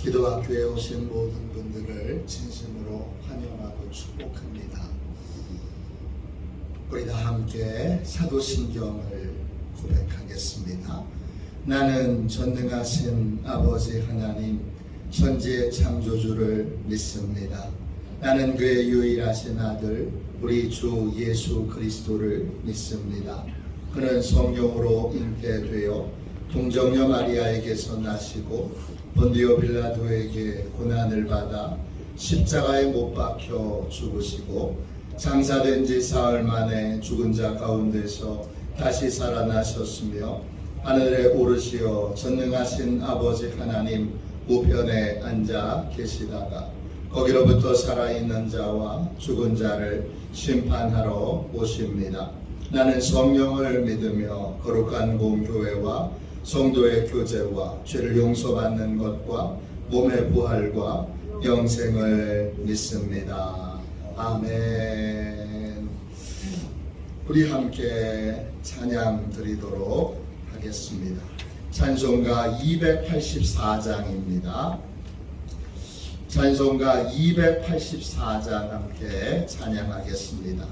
기도학교에 오신 모든 분들을 진심으로 환영하고 축복합니다. 우리 다 함께 사도신경을 고백하겠습니다. 나는 전능하신 아버지 하나님 천지의 창조주를 믿습니다. 나는 그의 유일하신 아들 우리 주 예수 그리스도를 믿습니다. 그는 성령으로 잉태되어 동정녀 마리아에게서 나시고 본디오 빌라도에게 고난을 받아 십자가에 못 박혀 죽으시고 장사된 지 사흘 만에 죽은 자 가운데서 다시 살아나셨으며 하늘에 오르시어 전능하신 아버지 하나님 우편에 앉아 계시다가 거기로부터 살아있는 자와 죽은 자를 심판하러 오십니다. 나는 성령을 믿으며 거룩한 공교회와 성도의 교제와 죄를 용서받는 것과 몸의 부활과 영생을 믿습니다. 아멘. 우리 함께 찬양 드리도록 하겠습니다. 찬송가 284장입니다. 찬송가 284장 함께 찬양하겠습니다.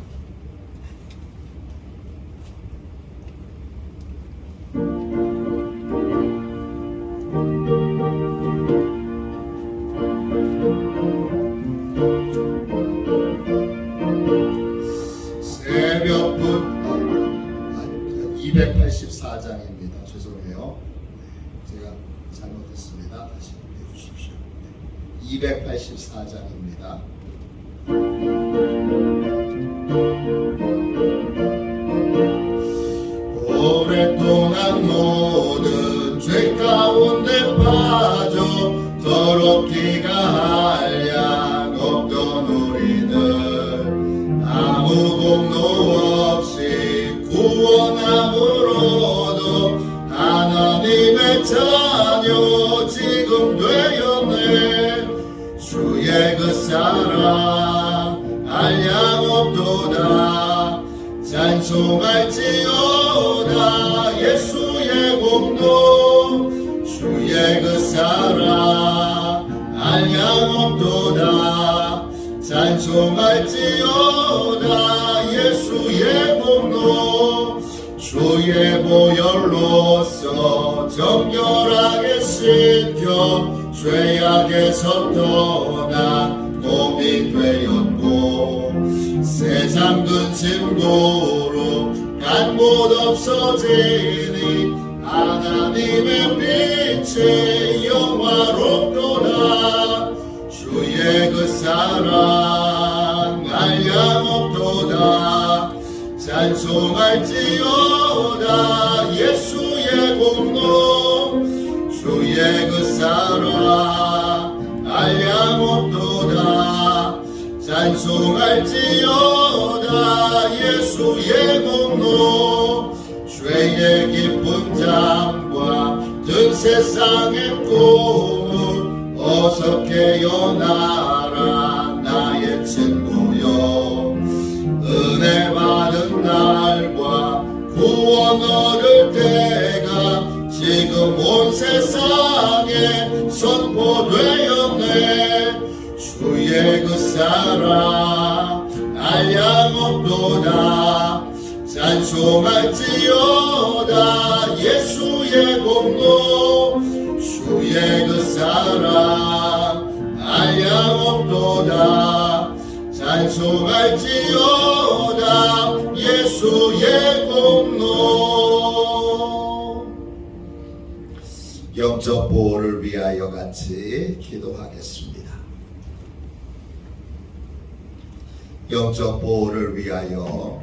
새벽부터 284장입니다. 죄송해요. 제가 잘못했습니다. 다시 해주십시오. 284장입니다. 오랫동안 모든 죄 가운데 빠져 더럽기가 한량 없던 우리들 아무 공로 없이 구원함으로도 하나님의 자녀 지금 되었네. 주의 그 사랑 한량 없도다. 찬송할지어다. 예수의 공로 주의 그 사랑 한량 없도다. 찬송할지어다. 예수의 공로 주의 보혈로서 정결하게 씻겨 죄악에서 떠나 몸이 되었고 세상 근심고로 간 곳 없어지니 하나님의 빛이 영화롭도다. 주의 그 사랑 한량 없도다. 찬송할지어다. 예수의 공로 주의 그 사랑 한량 없도다. 찬송할지어다. 예수의 공로 죄의 깊은 잠과 든 세상의 꿈을 어서 깨어나라. 나의 친구여 은혜 받은 날과 구원 얻을 때가 지금 온 세상에 선포되었네. 주의 그 사랑 한량 없도다. 찬송할지어다. 예수의 공로 주의 그 사랑 한량 없도다. 찬송할지어다. 예수의 공로. 영적 보호를 위하여 같이 기도하겠습니다. 영적 보호를 위하여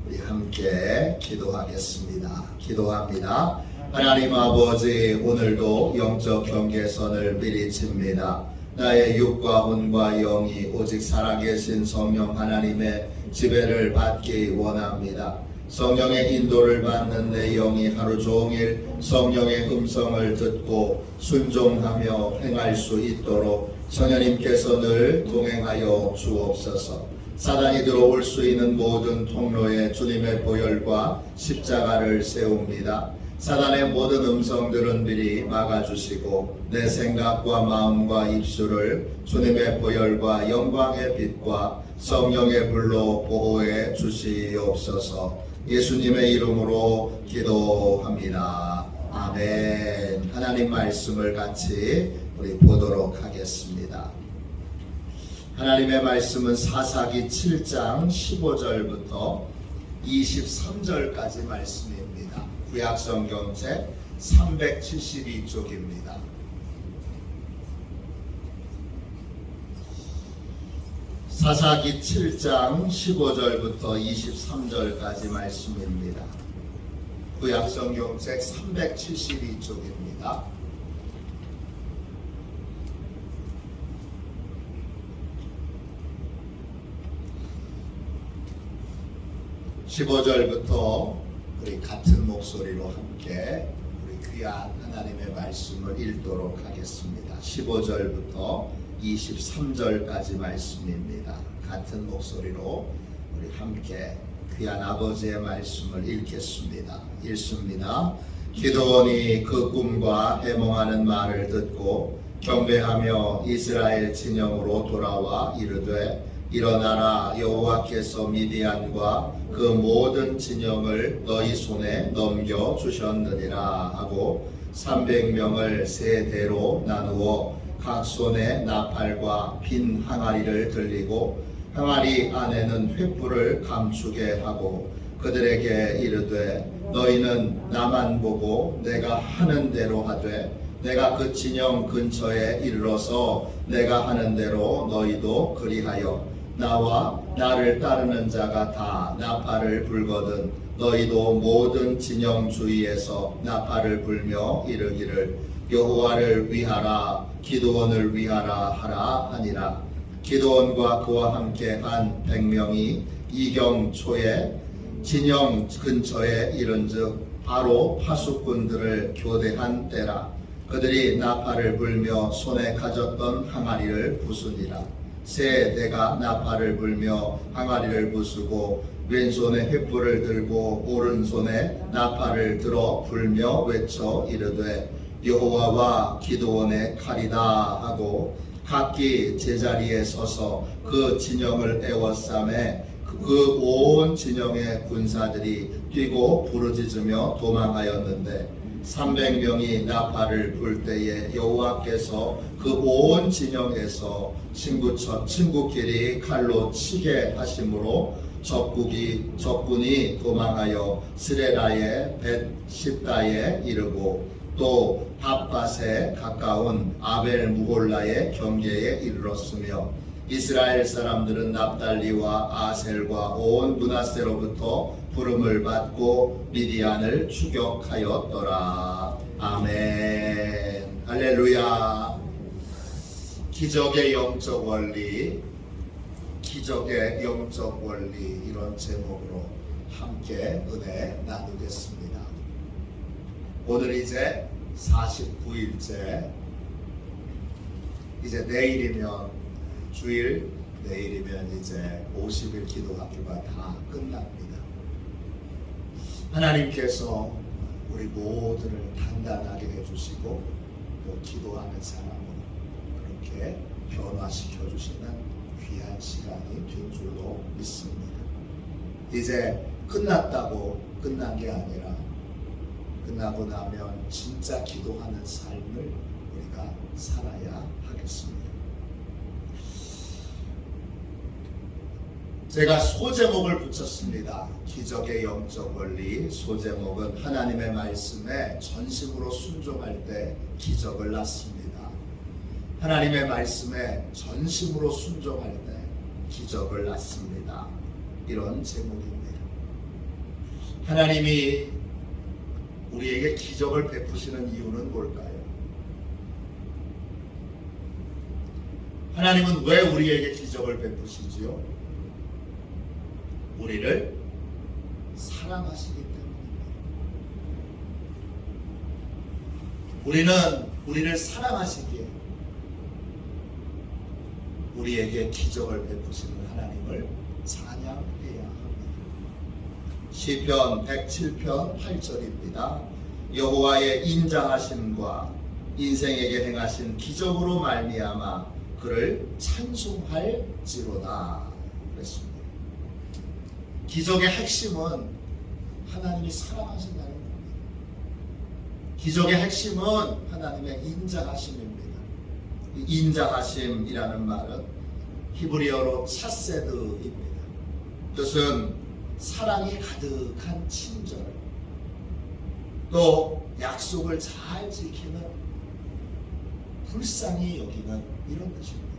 우리 함께 기도하겠습니다. 기도합니다. 하나님 아버지, 오늘도 영적 경계선을 미리 칩니다. 나의 육과魂과 영이 오직 살아계신 성령 하나님의 지배를 받기 원합니다. 성령의 인도를 받는 내 영이 하루 종일 성령의 음성을 듣고 순종하며 행할 수 있도록 성령님께서 늘 동행하여 주옵소서. 사단이 들어올 수 있는 모든 통로에 주님의 보혈과 십자가를 세웁니다. 사단의 모든 음성들은 미리 막아주시고 내 생각과 마음과 입술을 주님의 보혈과 영광의 빛과 성령의 불로 보호해 주시옵소서. 예수님의 이름으로 기도합니다. 아멘. 하나님 말씀을 같이 우리 보도록 하겠습니다. 하나님의 말씀은 사사기 7장 15절부터 23절까지 말씀입니다. 구약성경 책 372쪽입니다. 사사기 7장 15절부터 23절까지 말씀입니다. 구약성경 책 372쪽입니다. 15절부터 우리 같은 목소리로 함께 우리 귀한 하나님의 말씀을 읽도록 하겠습니다. 15절부터 23절까지 말씀입니다. 같은 목소리로 우리 함께 귀한 아버지의 말씀을 읽겠습니다. 읽습니다. 기드온이 그 꿈과 해몽하는 말을 듣고 경배하며 이스라엘 진영으로 돌아와 이르되 일어나라, 여호와께서 미디안과 그 모든 진영을 너희 손에 넘겨 주셨느니라 하고 300명을 세 대로 나누어 각 손에 나팔과 빈 항아리를 들리고 항아리 안에는 횃불을 감추게 하고 그들에게 이르되 너희는 나만 보고 내가 하는 대로 하되 내가 그 진영 근처에 이르러서 내가 하는 대로 너희도 그리하여 나와 나를 따르는 자가 다 나팔을 불거든 너희도 모든 진영 주위에서 나팔을 불며 이르기를 여호와를 위하라 기드온을 위하라 하라 하니라. 기드온과 그와 함께 한 100명이 이경초에 진영 근처에 이른즉 바로 파수꾼들을 교대한 때라. 그들이 나팔을 불며 손에 가졌던 항아리를 부수니라. 세 대가 나팔을 불며 항아리를 부수고 왼손에 횃불을 들고 오른손에 나팔을 들어 불며 외쳐 이르되 여호와와 기드온의 칼이다 하고 각기 제자리에 서서 그 진영을 에워싸매 그 온 진영의 군사들이 뛰고 부르짖으며 도망하였는데 300명이 나팔을 불 때에 여호와께서 그 온 진영에서 친구끼리 칼로 치게 하심으로 적군이 도망하여 스레라의 벳십다에 이르고 또 밧밧에 가까운 아벨 무홀라의 경계에 이르렀으며 이스라엘 사람들은 납달리와 아셀과 온 므낫세로부터 부름을 받고 미디안을 추격하였더라. 아멘. 할렐루야. 기적의 영적 원리, 기적의 영적 원리, 이런 제목으로 함께 은혜 나누겠습니다. 오늘 이제 49일째, 이제 내일이면 주일, 내일이면 이제 50일 기도학교가 다 끝납니다. 하나님께서 우리 모두를 단단하게 해주시고 또 기도하는 사람으로 그렇게 변화시켜 주시는 귀한 시간이 된 줄로 믿습니다. 이제 끝났다고 끝난 게 아니라 끝나고 나면 진짜 기도하는 삶을 우리가 살아야 하겠습니다. 제가 소제목을 붙였습니다. 기적의 영적 원리. 소제목은 하나님의 말씀에 전심으로 순종할 때 기적을 낳습니다. 하나님의 말씀에 전심으로 순종할 때 기적을 낳습니다. 이런 제목입니다. 하나님이 우리에게 기적을 베푸시는 이유는 뭘까요? 하나님은 왜 우리에게 기적을 베푸시지요? 우리를 사랑하시기 때문입니다. 우리를 사랑하시기에 우리에게 기적을 베푸시는 하나님을 찬양해야 합니다. 시편 107편 8절입니다. 여호와의 인자하심과 인생에게 행하신 기적으로 말미암아 그를 찬송할지로다 그랬습니다. 기적의 핵심은 하나님이 사랑하신다는 겁니다. 기적의 핵심은 하나님의 인자하심입니다. 인자하심이라는 말은 히브리어로 차세드입니다. 뜻은 사랑이 가득한 친절, 또 약속을 잘 지키는, 불쌍히 여기는 이런 뜻입니다.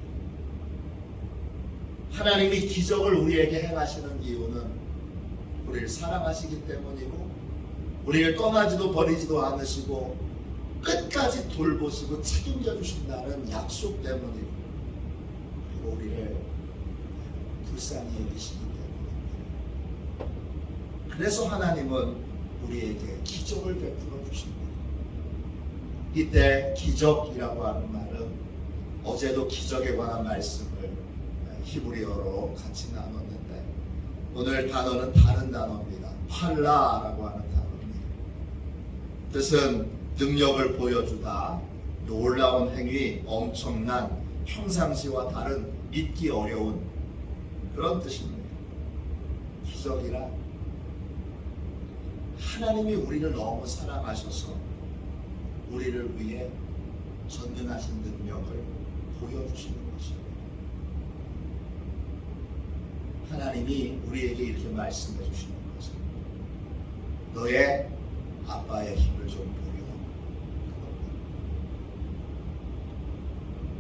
하나님이 기적을 우리에게 행하시는 이유는 우리를 사랑하시기 때문이고, 우리를 떠나지도 버리지도 않으시고 끝까지 돌보시고 책임져 주신다는 약속 때문이고, 그리고 우리를 불쌍히 여기시기 때문입니다. 그래서 하나님은 우리에게 기적을 베풀어 주십니다. 이때 기적이라고 하는 말은 어제도 기적에 관한 말씀을 히브리어로 같이 나눴는데, 오늘 단어는 다른 단어입니다. 팔라라고 하는 단어입니다. 뜻은 능력을 보여주다, 놀라운 행위, 엄청난, 평상시와 다른, 믿기 어려운 그런 뜻입니다. 기적이란 하나님이 우리를 너무 사랑하셔서 우리를 위해 전능하신 능력을 보여주시는 것입니다. 하나님이 우리에게 이렇게 말씀해 주시는 거죠. 너의 아빠의 힘을 좀 보려.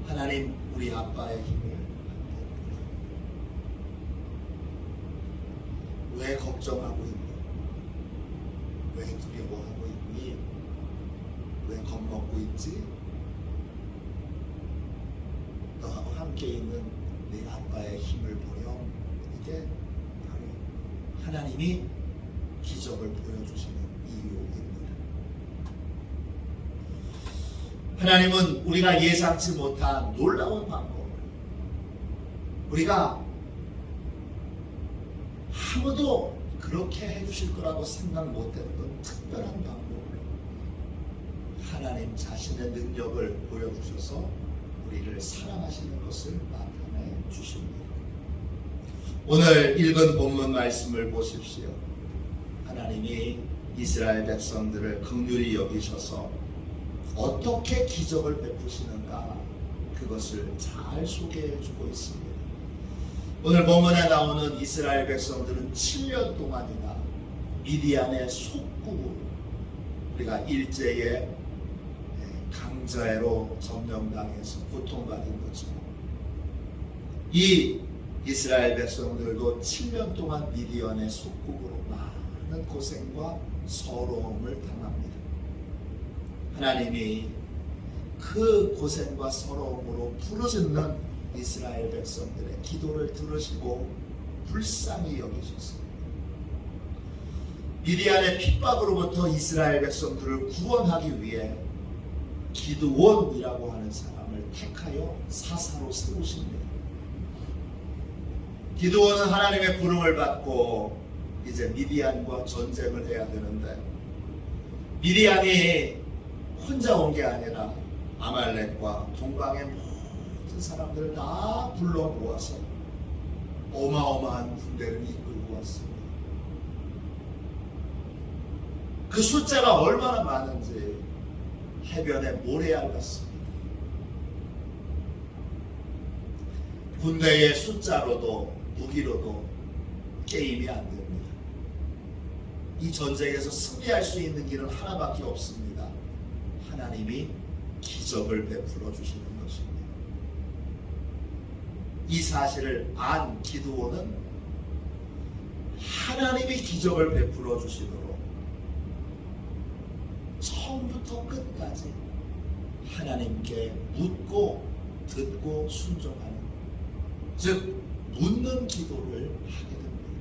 하나님 우리 아빠의 힘을 왜 걱정하고 있니? 왜 두려워하고 있니? 왜 겁먹고 있지? 너하고 함께 있는 네 아빠의 힘을 보여. 이게 바로 하나님이 기적을 보여주시는 이유입니다. 하나님은 우리가 예상치 못한 놀라운 방법을, 우리가 아무도 그렇게 해주실 거라고 생각 못했던 특별한 방법으로 하나님 자신의 능력을 보여주셔서 우리를 사랑하시는 것을 나타내 주십니다. 오늘 읽은 본문 말씀을 보십시오. 하나님이 이스라엘 백성들을 긍휼히 여기셔서 어떻게 기적을 베푸시는가, 그것을 잘 소개해 주고 있습니다. 오늘 본문에 나오는 이스라엘 백성들은 7년 동안이나 미디안의 속국으로, 우리가 일제의 강제로 점령당해서 고통받은 거죠. 이 이스라엘 백성들도 7년 동안 미디안의 속국으로 많은 고생과 서러움을 당합니다. 하나님이 그 고생과 서러움으로 부르짖는 이스라엘 백성들의 기도를 들으시고 불쌍히 여기셨습니다. 미디안의 핍박으로부터 이스라엘 백성들을 구원하기 위해 기드온이라고 하는 사람을 택하여 사사로 세우십니다. 기드온은 하나님의 부름을 받고 이제 미디안과 전쟁을 해야 되는데, 미디안이 혼자 온 게 아니라 아말렉과 동방의 모든 사람들을 다 불러 모아서 어마어마한 군대를 이끌고 왔습니다. 그 숫자가 얼마나 많은지 해변에 모래알 같습니다. 군대의 숫자로도 무기로도 게임이 안 됩니다. 이 전쟁에서 승리할 수 있는 길은 하나밖에 없습니다. 하나님이 기적을 베풀어 주시는 것입니다. 이 사실을 안 기드온은 하나님이 기적을 베풀어 주시도록 처음부터 끝까지 하나님께 묻고 듣고 순종하는, 즉 묻는 기도를 하게 됩니다.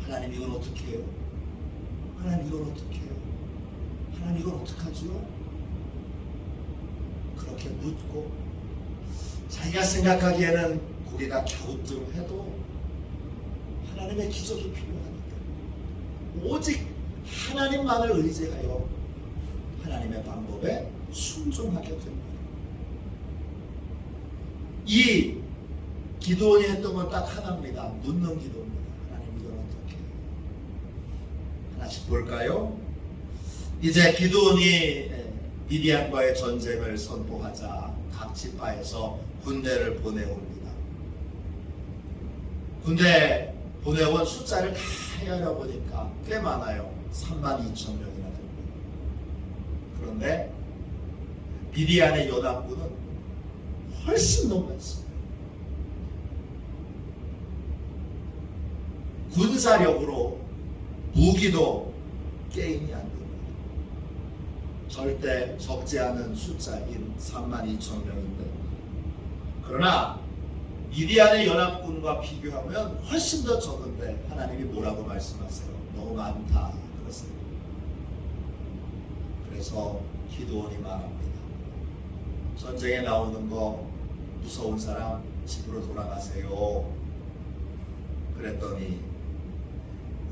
하나님 이건 어떻게 해요? 하나님 이건 어떻게 해요? 하나님 이건 어떡하지요? 그렇게 묻고, 자기가 생각하기에는 고개가 갸우뚱해도 하나님의 기적이 필요하니까 오직 하나님만을 의지하여 하나님의 방법에 순종하게 됩니다. 이 기도원이 했던 건 딱 하나입니다. 묻는 기도입니다. 하나님 이건 어떻게 해요? 하나씩 볼까요? 이제 기도원이 미디안과의 전쟁을 선포하자 각 지파에서 군대를 보내옵니다. 군대 보내온 숫자를 다 헤아려 보니까 꽤 많아요. 32,000명이나 됩니다. 그런데 미디안의 연합군은 훨씬 더 많습니다. 군사력으로 무기도 게임이 안 됩니다. 절대 적지 않은 숫자인 32,000명인데, 그러나 미디안의 연합군과 비교하면 훨씬 더 적은데 하나님이 뭐라고 말씀하세요? 너무 많다 그러세요. 그래서 기드온이 말합니다. 전쟁에 나오는 거 무서운 사람 집으로 돌아가세요. 그랬더니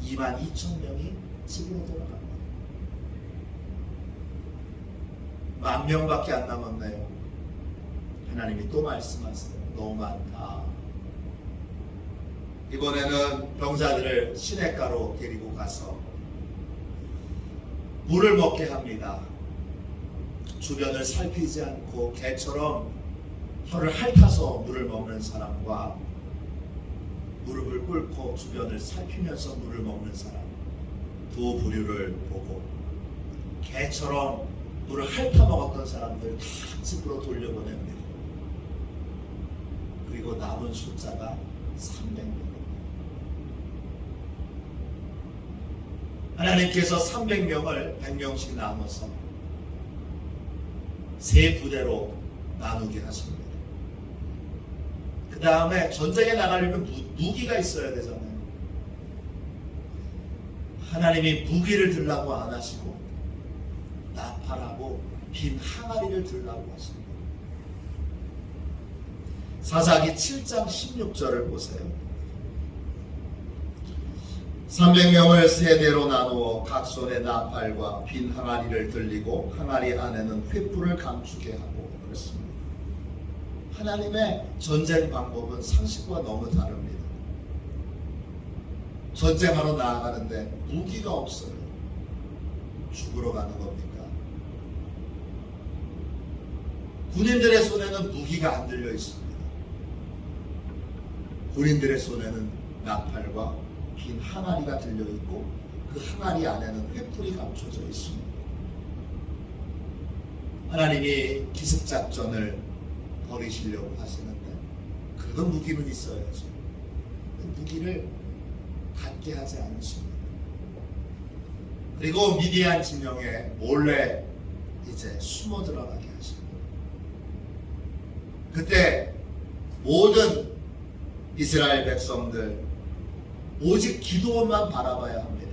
22,000명이 집으로 돌아갑니다. 10,000명밖에 안 남았네요. 하나님이 또 말씀하세요. 너무 많다. 이번에는 병사들을 시냇가로 데리고 가서 물을 먹게 합니다. 주변을 살피지 않고 개처럼 혀를 핥아서 물을 먹는 사람과 무릎을 꿇고 주변을 살피면서 물을 먹는 사람, 두 부류를 보고 개처럼 물을 핥아 먹었던 사람들 다 집으로 돌려보냅니다. 그리고 남은 숫자가 300명. 하나님께서 300명을 100명씩 나눠서 세 부대로 나누게 하십니다. 그 다음에 전쟁에 나가려면 무기가 있어야 되잖아요. 하나님이 무기를 들라고 안 하시고 나팔하고 빈 항아리를 들라고 하십니다. 사사기 7장 16절을 보세요. 300명을 세 대로 나누어 각 손에 나팔과 빈 항아리를 들리고 항아리 안에는 횃불을 감추게 하고 그랬습니다. 하나님의 전쟁 방법은 상식과 너무 다릅니다. 전쟁하러 나아가는데 무기가 없어요. 죽으러 가는 겁니까? 군인들의 손에는 무기가 안 들려 있습니다. 군인들의 손에는 나팔과 빈 항아리가 들려 있고 그 항아리 안에는 횃불이 감춰져 있습니다. 하나님이 기습작전을 벌이시려고 하시는데 그래도 무기는 있어야죠. 무기를 갖게 하지 않으십니다. 그리고 미디안 진영에 몰래 이제 숨어 들어가게 하십니다. 그때 모든 이스라엘 백성들 오직 기드온만 바라봐야 합니다.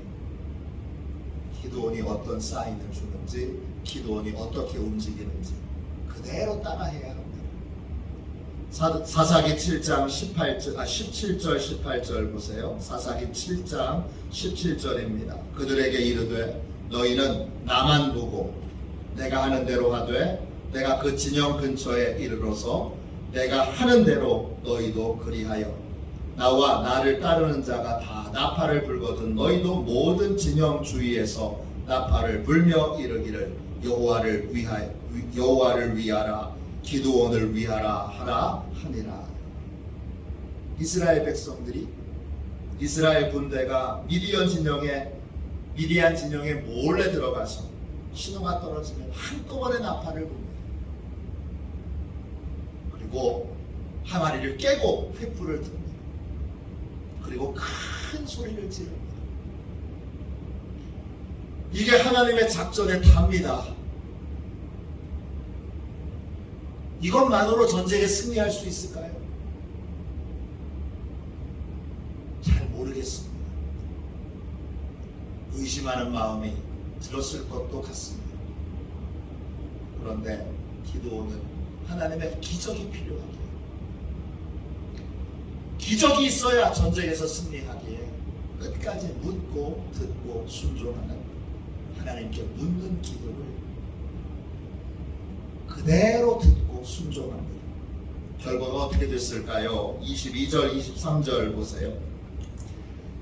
기드온이 어떤 사인을 주는지, 기드온이 어떻게 움직이는지 그대로 따라해야 합니다. 사사기 7장 17절 18절 보세요. 사사기 7장 17절입니다. 그들에게 이르되 너희는 나만 보고 내가 하는 대로 하되 내가 그 진영 근처에 이르러서 내가 하는 대로 너희도 그리하여 나와 나를 따르는 자가 다 나팔을 불거든 너희도 모든 진영 주위에서 나팔을 불며 이르기를 여호와를 위하라 기드온을 위하라 하라 하니라. 이스라엘 백성들이 이스라엘 군대가 미디안 진영에 몰래 들어가서 신호가 떨어지면 한꺼번에 나팔을 붑니다. 그리고 항아리를 깨고 횃불을 듭니다. 그리고 큰 소리를 지릅니다. 이게 하나님의 작전의 답니다. 이것만으로 전쟁에 승리할 수 있을까요? 잘 모르겠습니다. 의심하는 마음이 들었을 것도 같습니다. 그런데 기드온은 하나님의 기적이 필요하기에, 기적이 있어야 전쟁에서 승리하기에 끝까지 묻고 듣고 순종하는 하나님께 묻는 기도를 그대로 듣고 순종합니다. 결과가 어떻게 됐을까요? 22절, 23절 보세요.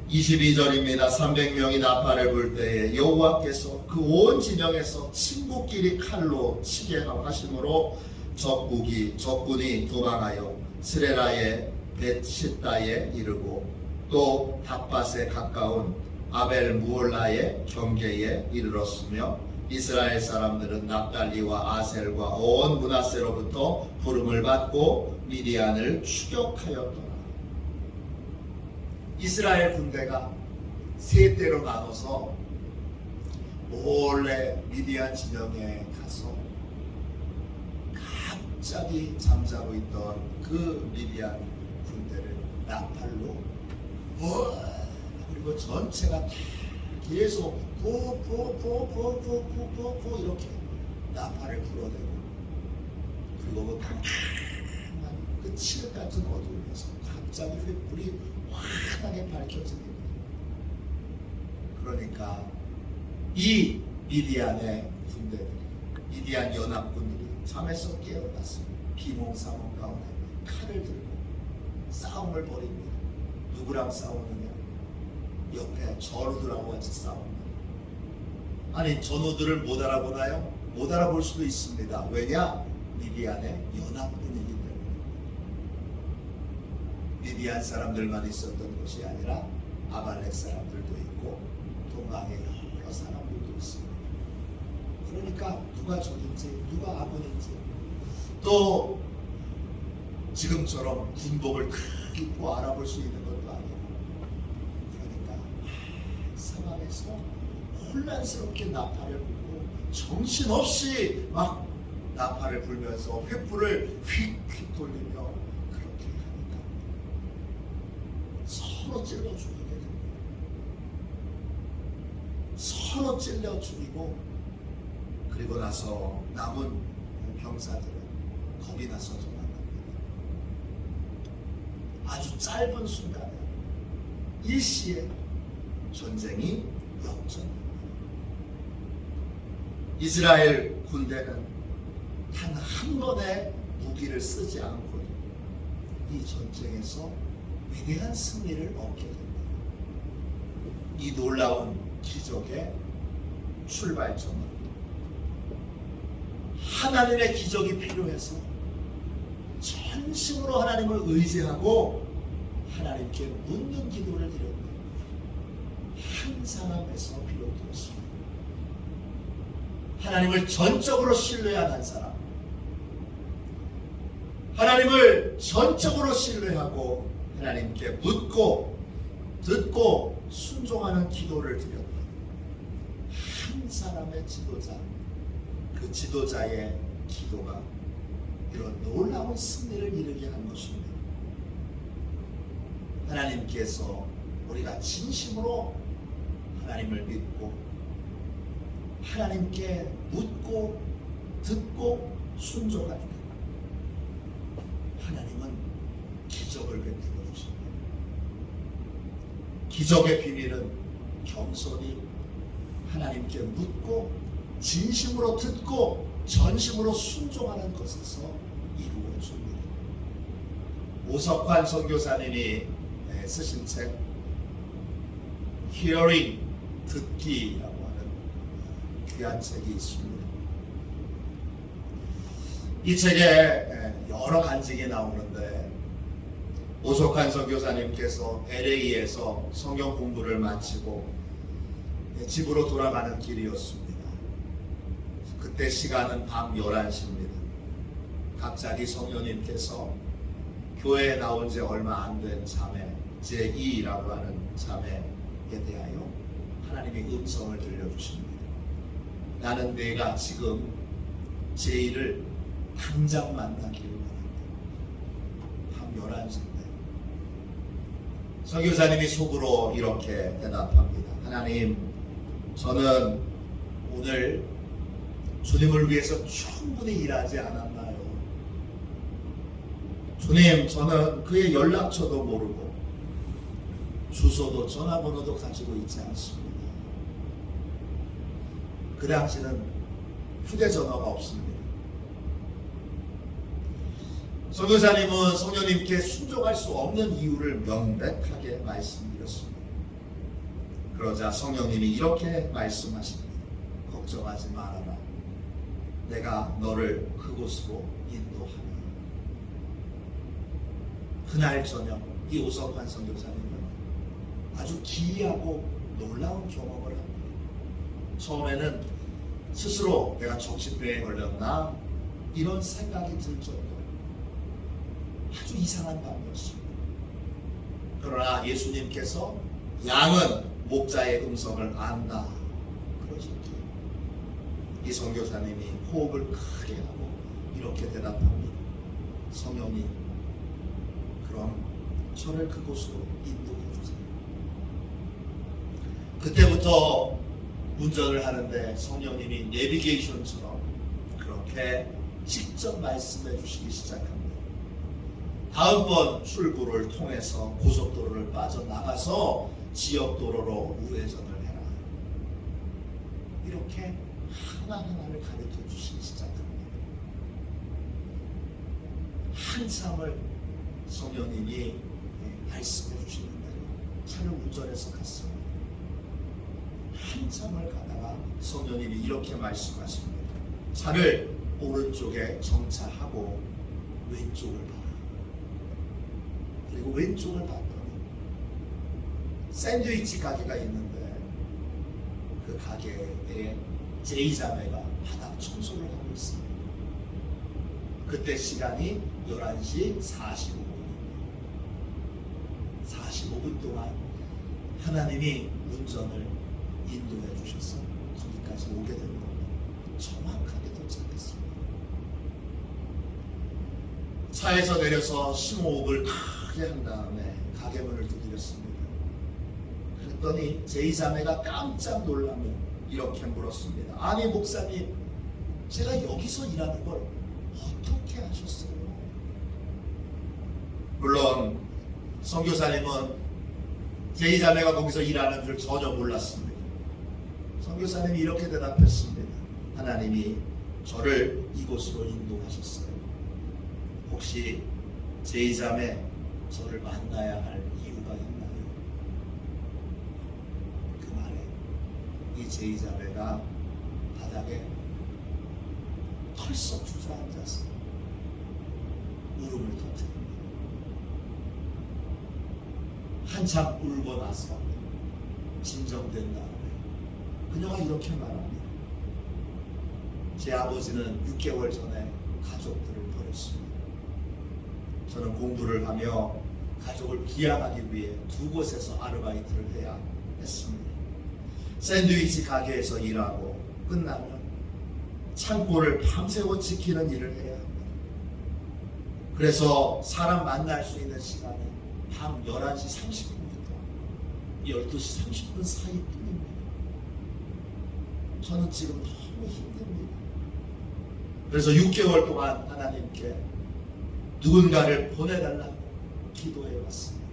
22절입니다. 300명이 나팔을 불 때에 여호와께서 그 온 진영에서 친구끼리 칼로 치게 하심으로 적군이 도망하여 스레라의 벳시다에 이르고 또 닷밭에 가까운 아벨 무올라의 경계에 이르렀으며 이스라엘 사람들은 납달리와 아셀과 온 므낫세로부터 부름을 받고 미디안을 추격하였더라. 이스라엘 군대가 세 대로 나눠서 몰래 미디안 진영에 가서 갑자기 잠자고 있던 그 미디안 군대를 나팔로 그리고 전체가 다 계속 포 이렇게 나팔을 불어대고 그리고 그 깜깜한 그 칠 같은 어두움에서 갑자기 횃불이 환하게 밝혀집니다. 그러니까 이 미디안의 군대들이 미디안 연합군들이 잠에서 깨어났습니다. 비몽사몽 가운데 칼을 들고 싸움을 벌입니다. 누구랑 싸우느냐? 옆에 전우들하고 같이 싸웁니다. 아니 전우들을 못 알아보나요? 못 알아볼 수도 있습니다. 왜냐? 미디안의 연합군이기 때문에. 미디안 사람들만 있었던 것이 아니라 아말렉 사람들도 있고 동방의 여러 사람들도 있습니다. 그러니까 누가 적인지 누가 아군인지 또 지금처럼 군복을 크게 입고 알아볼 수 있는 것도 아니고 그러니까 상황에서 혼란스럽게 나팔을 불고 정신없이 막 나팔을 불면서 횃불을 휙휙 돌리며 그렇게 하니까 서로 찔러 죽이게 됩니다. 서로 찔러 죽이고 그리고 나서 남은 병사들은 겁이 나서 도망갑니다. 아주 짧은 순간에 일시에 전쟁이 역전됩니다. 이스라엘 군대는 단 한 번의 무기를 쓰지 않고 이 전쟁에서 위대한 승리를 얻게 됩니다. 이 놀라운 기적의 출발점은 하나님의 기적이 필요해서 전심으로 하나님을 의지하고 하나님께 묻는 기도를 드렸는데 한 사람에서 비롯되었습니다. 하나님을 전적으로 신뢰한 사람, 하나님을 전적으로 신뢰하고 하나님께 묻고 듣고 순종하는 기도를 드렸다. 한 사람의 지도자, 그 지도자의 기도가 이런 놀라운 승리를 이루게 한 것입니다. 하나님께서 우리가 진심으로 하나님을 믿고 하나님께 묻고 듣고 순종할 때 하나님은 기적을 베풀어 주십니다. 기적의 비밀은 겸손히 하나님께 묻고 진심으로 듣고 전심으로 순종하는 것에서 이루어집니다. 오석환 선교사님이 쓰신 책 Hearing, 듣기라고 하는 귀한 책이 있습니다. 이 책에 여러 간증이 나오는데 오석환 선교사님께서 LA에서 성경 공부를 마치고 집으로 돌아가는 길이었습니다. 그때 시간은 밤 11시입니다. 갑자기 성령님께서 교회에 나온 지 얼마 안 된 자매 제2라고 하는 자매에 대하여 하나님의 음성을 들려주십니다. 나는 내가 지금 제2를 당장 만나기를 원한다. 밤 11시인데 선교사님이 속으로 이렇게 대답합니다. 하나님, 저는 오늘 주님을 위해서 충분히 일하지 않았나요? 주님, 저는 그의 연락처도 모르고 주소도 전화번호도 가지고 있지 않습니다. 그 당시는 휴대전화가 없습니다. 선교사님은 성령님께 순종할 수 없는 이유를 명백하게 말씀드렸습니다. 그러자 성령님이 이렇게 말씀하십니다. 걱정하지 말아라. 내가 너를 그곳으로 인도하리. 그날 저녁 이오석환 선교사님은 아주 기이하고 놀라운 경험을 합니다. 처음에는 스스로 내가 정신병에 걸렸나 이런 생각이 들 정도로 아주 이상한 밤이었습니다. 그러나 예수님께서 양은 목자의 음성을 안다 그러셨기에 이 선교사님이 호흡을 크게 하고 이렇게 대답합니다. 성령님, 그럼 저를 그곳으로 인도해 주세요. 그때부터 운전을 하는데 성령님이 내비게이션처럼 그렇게 직접 말씀해 주시기 시작합니다. 다음번 출구를 통해서 고속도로를 빠져나가서 지역도로로 우회전을 해라. 이렇게 하나하나를 가르쳐 주시기 시작합니다. 한참을 성령님이 말씀해 주시는 대로 차를 운전해서 갔습니다. 한참을 가다가 성령님이 이렇게 말씀하십니다. 차를 오른쪽에 정차하고 왼쪽을 봐라. 그리고 왼쪽을 봤더니 샌드위치 가게가 있는데 그 가게에 제이자매가 바닥 청소를 하고 있습니다. 그때 시간이 11시 45분입니다. 45분 동안 하나님이 운전을 인도해 주셔서 거기까지 오게 된 겁니다. 정확하게 도착했습니다. 차에서 내려서 심호흡을 크게 한 다음에 가게 문을 두드렸습니다. 그랬더니 제이자매가 깜짝 놀라며 이렇게 물었습니다. 아니 목사님, 제가 여기서 일하는 걸 어떻게 하셨어요? 물론 선교사님은 제이자매가 거기서 일하는 줄 전혀 몰랐습니다. 선교사님이 이렇게 대답했습니다. 하나님이 저를 이곳으로 인도하셨어요. 혹시 제이자매 저를 만나야 할 이유가 있나요? 그 말에 이 제이자매가 바닥에 털썩 주저앉아서 울음을 터뜨립니다. 한참 울고 나서 진정된 다음에 그녀가 이렇게 말합니다. 제 아버지는 6개월 전에 가족들을 버렸습니다. 저는 공부를 하며 가족을 기양하기 위해 두 곳에서 아르바이트를 해야 했습니다. 샌드위치 가게에서 일하고 끝나면 창고를 밤새워 지키는 일을 해야 합니다. 그래서 사람 만날 수 있는 시간이 밤 11시 30분부터 12시 30분 사이뿐입니다. 저는 지금 너무 힘듭니다. 그래서 6개월 동안 하나님께 누군가를 보내달라고 기도해 왔습니다.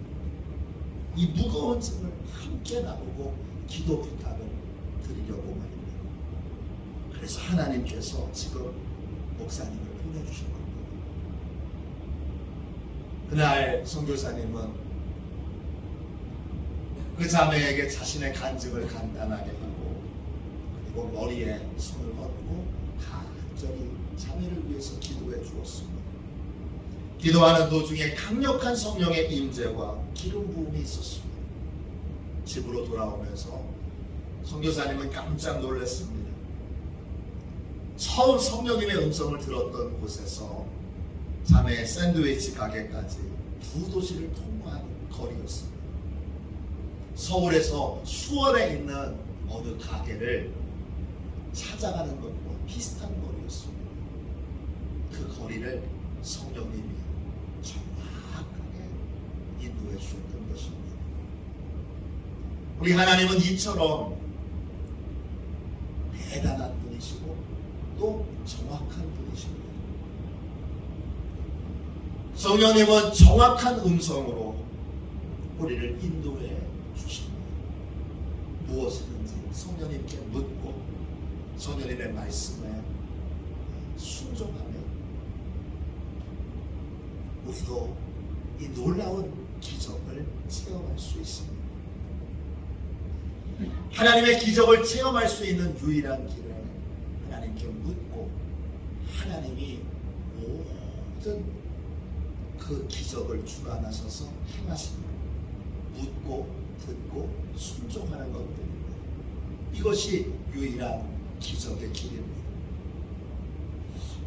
이 무거운 짐을 함께 나누고 기도 부탁을 드리려고 말입니다. 그래서 하나님께서 지금 목사님을 보내주신 겁니다. 그날 선교사님은 그 자매에게 자신의 간증을 간단하게 하고 그리고 머리에 손을 얹고 간절히 자매를 위해서 기도해 주었습니다. 기도하는 도중에 강력한 성령의 임재와 기름 부음이 있었습니다. 집으로 돌아오면서 선교사님은 깜짝 놀랐습니다. 처음 성령님의 음성을 들었던 곳에서 자매의 샌드위치 가게까지 두 도시를 통과한 거리였습니다. 서울에서 수원에 있는 어느 가게를 찾아가는 것과 비슷한 거리였습니다. 그 거리를 성령님이 정확하게 인도해 주셨던 것입니다. 우리 하나님은 이처럼 대단한 분이시고 또 정확한 분이십니다. 성령님은 정확한 음성으로 우리를 인도해 주십니다. 무엇이든지 성령님께 묻고 성령님의 말씀에 순종하며 우리도 이 놀라운 기적을 체험할 수 있습니다. 하나님의 기적을 체험할 수 있는 유일한 길은 하나님께 묻고 하나님이 모든 그 기적을 주관하셔서 행하십니다. 묻고 듣고 순종하는 것들입니다. 이것이 유일한 기적의 길입니다.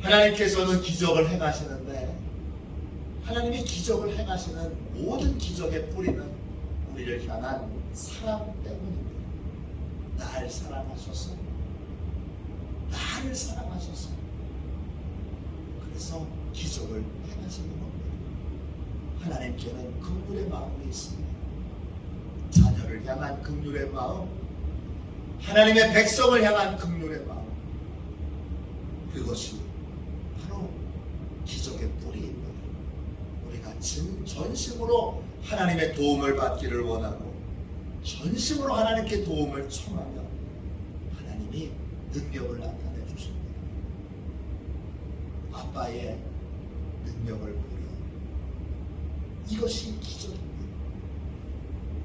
하나님께서는 기적을 행하시는데 하나님이 기적을 행하시는 모든 기적의 뿌리는 우리를 향한 사랑 때문입니다. 나를 사랑하셔서 나를 사랑하셔서 그래서 기적을 행하시는 겁니다. 하나님께는 긍휼의 마음이 있습니다. 자녀를 향한 긍휼의 마음, 하나님의 백성을 향한 긍휼의 마음, 그것이 바로 기적의 뿌리입니다. 우리가 전심으로 하나님의 도움을 받기를 원하고 전심으로 하나님께 도움을 청하며 하나님이 능력을 나타내 주십니다. 아빠의 능력을 보여 이것이 기적입니다.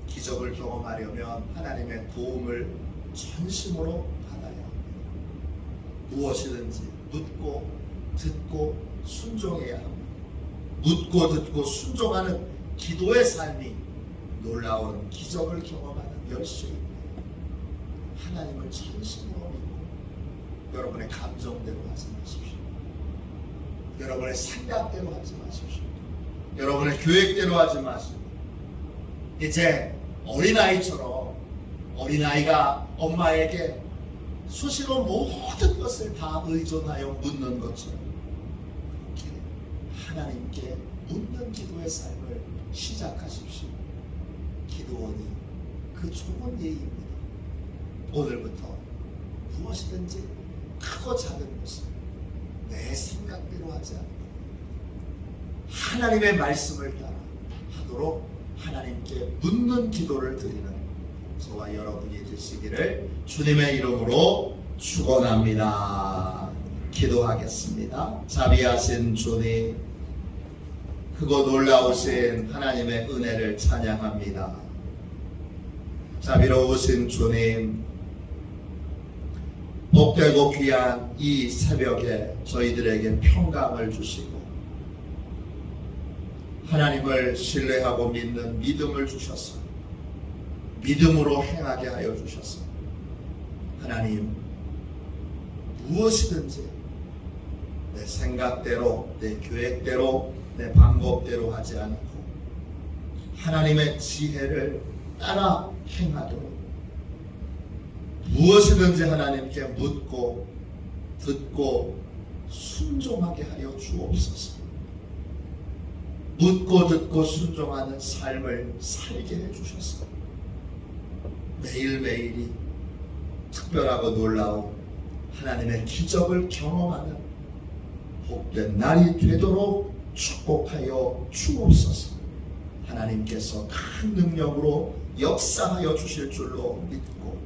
기적을 경험하려면 하나님의 도움을 전심으로 받아야 합니다. 무엇이든지 묻고 듣고 순종해야 합니다. 묻고 듣고 순종하는 기도의 삶이 놀라운 기적을 경험하는 열쇠입니다. 하나님을 진심으로 믿고 여러분의 감정대로 하지 마십시오. 여러분의 생각대로 하지 마십시오. 여러분의 계획대로 하지 마십시오. 이제 어린아이처럼 어린아이가 엄마에게 수시로 모든 것을 다 의존하여 묻는 것처럼 이렇게 하나님께 묻는 기도의 삶을 시작하십시오. 기도원이 그 좋은 예입니다. 오늘부터 무엇이든지 크고 작은 것을 내 생각대로 하지 않고 하나님의 말씀을 따라 하도록 하나님께 묻는 기도를 드리는 저와 여러분이 되시기를 주님의 이름으로 축원합니다. 기도하겠습니다. 자비하신 주님, 크고 놀라우신 하나님의 은혜를 찬양합니다. 자비로우신 주님, 복되고 귀한 이 새벽에 저희들에게 평강을 주시고 하나님을 신뢰하고 믿는 믿음을 주셔서 믿음으로 행하게 하여 주셔서 하나님 무엇이든지 내 생각대로 내 계획대로 내 방법대로 하지 않고 하나님의 지혜를 따라 행하도록 무엇이든지 하나님께 묻고 듣고 순종하게 하여 주옵소서. 묻고 듣고 순종하는 삶을 살게 해주셔서 매일매일이 특별하고 놀라운 하나님의 기적을 경험하는 복된 날이 되도록 축복하여 주옵소서. 하나님께서 큰 능력으로 역사하여 주실 줄로 믿고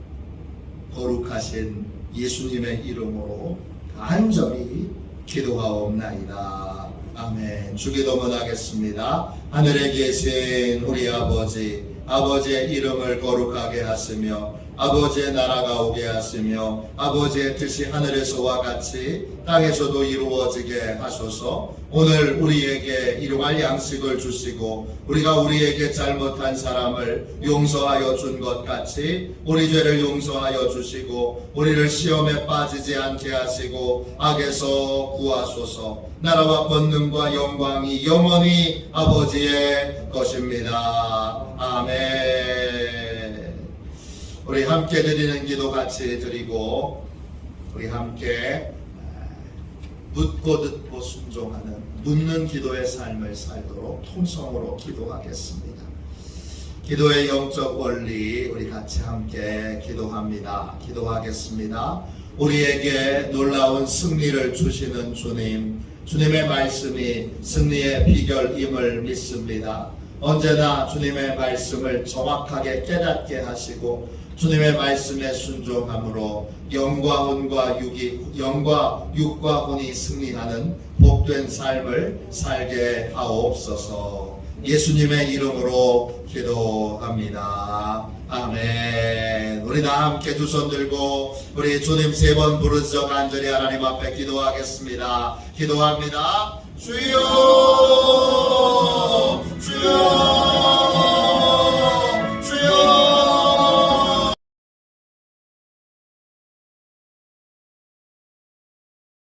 거룩하신 예수님의 이름으로 간절히 기도하옵나이다. 아멘. 주기도문 하겠습니다. 하늘에 계신 우리 아버지, 아버지의 이름을 거룩하게 하시며 아버지의 나라가 오게 하시며 아버지의 뜻이 하늘에서와 같이 땅에서도 이루어지게 하소서. 오늘 우리에게 일용할 양식을 주시고 우리가 우리에게 잘못한 사람을 용서하여 준 것 같이 우리 죄를 용서하여 주시고 우리를 시험에 빠지지 않게 하시고 악에서 구하소서. 나라와 권능과 영광이 영원히 아버지의 것입니다. 아멘. 우리 함께 드리는 기도 같이 드리고 우리 함께 묻고 듣고 순종하는 묻는 기도의 삶을 살도록 통성으로 기도하겠습니다. 기도의 영적 원리 우리 같이 함께 기도합니다. 기도하겠습니다. 우리에게 놀라운 승리를 주시는 주님, 주님의 말씀이 승리의 비결임을 믿습니다. 언제나 주님의 말씀을 정확하게 깨닫게 하시고 주님의 말씀에 순종함으로 영과 육과 혼이 승리하는 복된 삶을 살게 하옵소서. 예수님의 이름으로 기도합니다. 아멘. 우리 다 함께 두 손 들고 우리 주님 3번 부르짖어 간절히 하나님 앞에 기도하겠습니다. 기도합니다. 주여, 주여.